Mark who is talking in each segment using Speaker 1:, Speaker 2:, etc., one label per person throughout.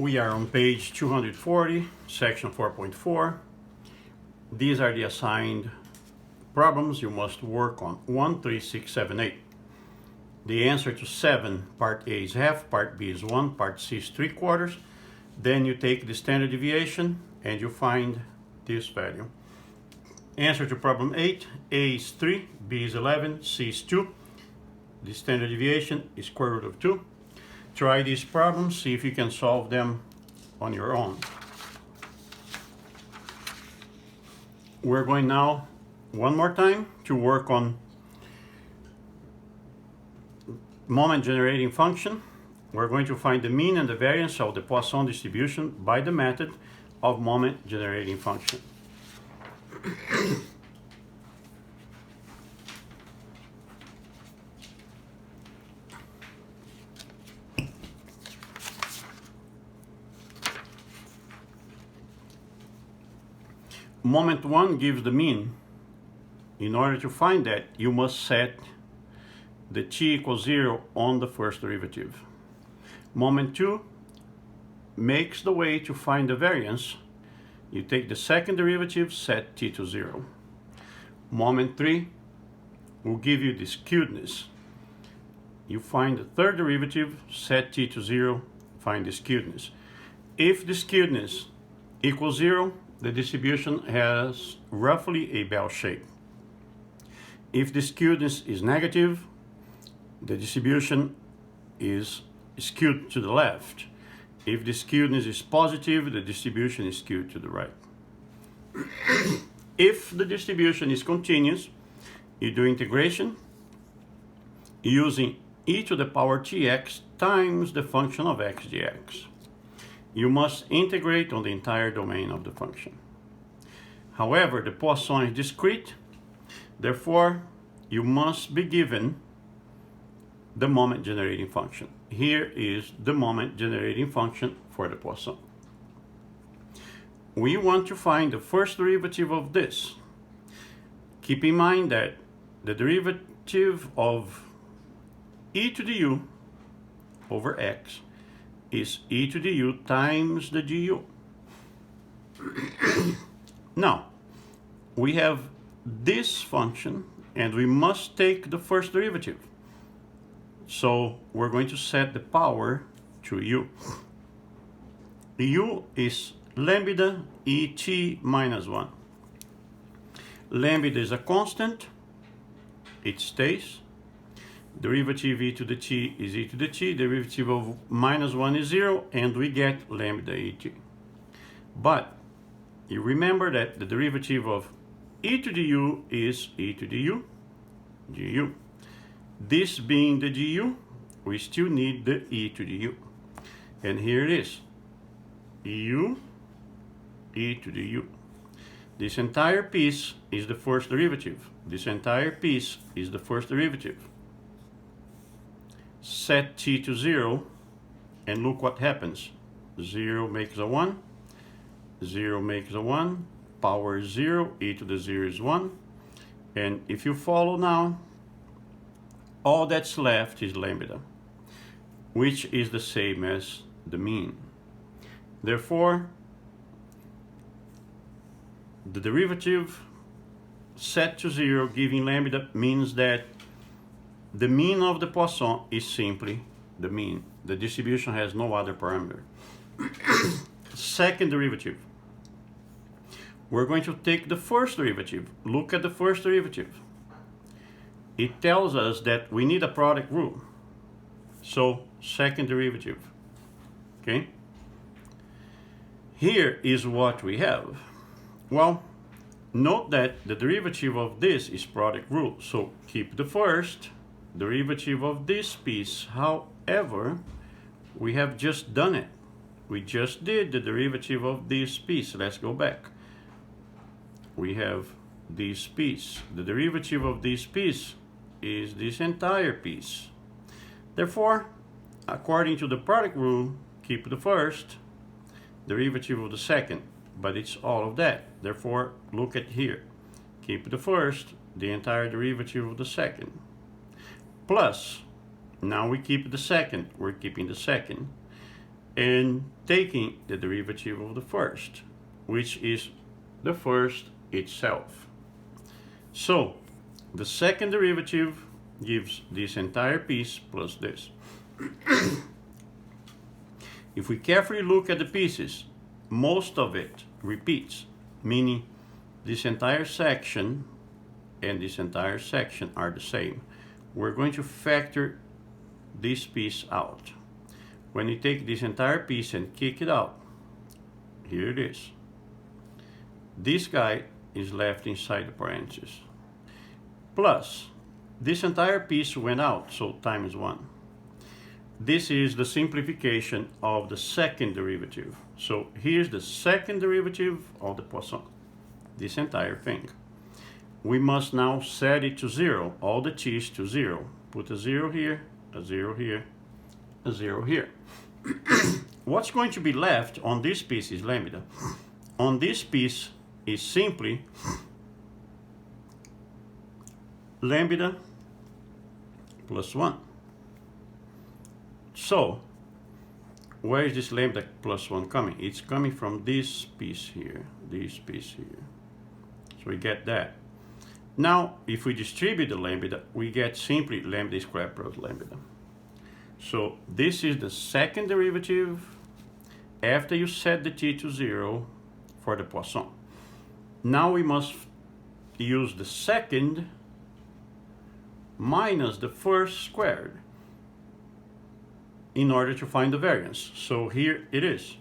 Speaker 1: We are on page 240, section 4.4. These are the assigned problems you must work on. 1, 3, 6, 7, 8. The answer to 7, part A is half, part B is 1, part C is 3/4. Then you take the standard deviation and you find this value. Answer to problem 8, A is 3, B is 11, C is 2. The standard deviation is square root of 2. Try these problems, see if you can solve them on your own. We're going now, one more time, to work on moment generating function. We're going to find the mean and the variance of the Poisson distribution by the method of moment generating function. Moment 1 gives the mean. In order to find that, you must set the t equals 0 on the first derivative. Moment 2 makes the way to find the variance. You take the second derivative, set t to 0. Moment 3 will give you the skewedness. You find the third derivative, set t to 0, find the skewedness. If the skewedness equals 0, the distribution has roughly a bell shape. If the skewedness is negative, the distribution is skewed to the left. If the skewedness is positive, the distribution is skewed to the right. If the distribution is continuous, you do integration using e to the power tx times the function of x dx. You must integrate on the entire domain of the function. However, the Poisson is discrete, therefore you must be given the moment generating function. Here is the moment generating function for the Poisson. We want to find the first derivative of this. Keep in mind that the derivative of e to the u over x is e to the u times the du. Now, we have this function and we must take the first derivative. So we're going to set the power to u. U is lambda et minus 1. Lambda is a constant, it stays. Derivative e to the t is e to the t, derivative of minus 1 is 0, and we get lambda et. But you remember that the derivative of e to the u is e to the u, du. This being the du, we still need the e to the u. And here it is, u, e to the u. This entire piece is the first derivative. This entire piece is the first derivative. Set t to 0, and look what happens. 0 makes a 1, 0 makes a 1, power is 0, e to the 0 is 1. And if you follow now, all that's left is lambda, which is the same as the mean. Therefore, the derivative set to 0 giving lambda means that the mean of the Poisson is simply the mean. The distribution has no other parameter. Second derivative. We're going to take the first derivative. Look at the first derivative. It tells us that we need a product rule. So, second derivative. Okay? Here is what we have. Well, note that the derivative of this is product rule. So, keep the first derivative of this piece. However, we have just done it. We just did the derivative of this piece. Let's go back. We have this piece. The derivative of this piece is this entire piece. Therefore, according to the product rule, keep the first, derivative of the second, but it's all of that. Therefore, look at here. Keep the first, the entire derivative of the second. Plus, now we keep the second, we're keeping the second. and taking the derivative of the first, which is the first itself. So the second derivative gives this entire piece plus this. If we carefully look at the pieces, most of it repeats, meaning this entire section and this entire section are the same. We're going to factor this piece out. When you take this entire piece and kick it out, here it is. This guy is left inside the parentheses. Plus, this entire piece went out, so times 1. This is the simplification of the second derivative. So here's the second derivative of the Poisson, this entire thing. We must now set it to 0, all the t's to 0. Put a 0 here, a 0 here, a 0 here. What's going to be left on this piece is lambda. On this piece is simply lambda plus 1. So, where is this lambda plus 1 coming? It's coming from this piece here, this piece here. So we get that. Now, if we distribute the lambda, we get simply lambda squared plus lambda. So this is the second derivative after you set the t to 0 for the Poisson. Now we must use the second minus the first squared in order to find the variance. So here it is,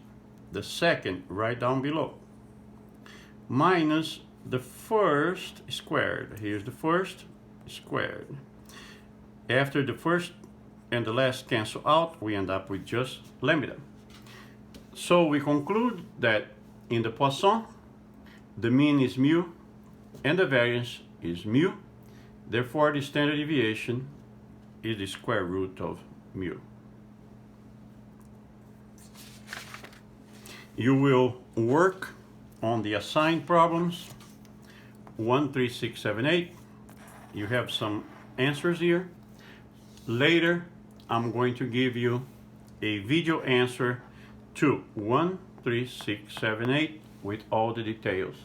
Speaker 1: the second right down below, minus the first squared. Here's the first squared. After the first and the last cancel out, we end up with just lambda. So we conclude that in the Poisson, the mean is mu and the variance is mu. Therefore, the standard deviation is the square root of mu. You will work on the assigned problems 1, 3, 6, 7, 8. You have some answers here. Later, I'm going to give you a video answer to 1, 3, 6, 7, 8 with all the details.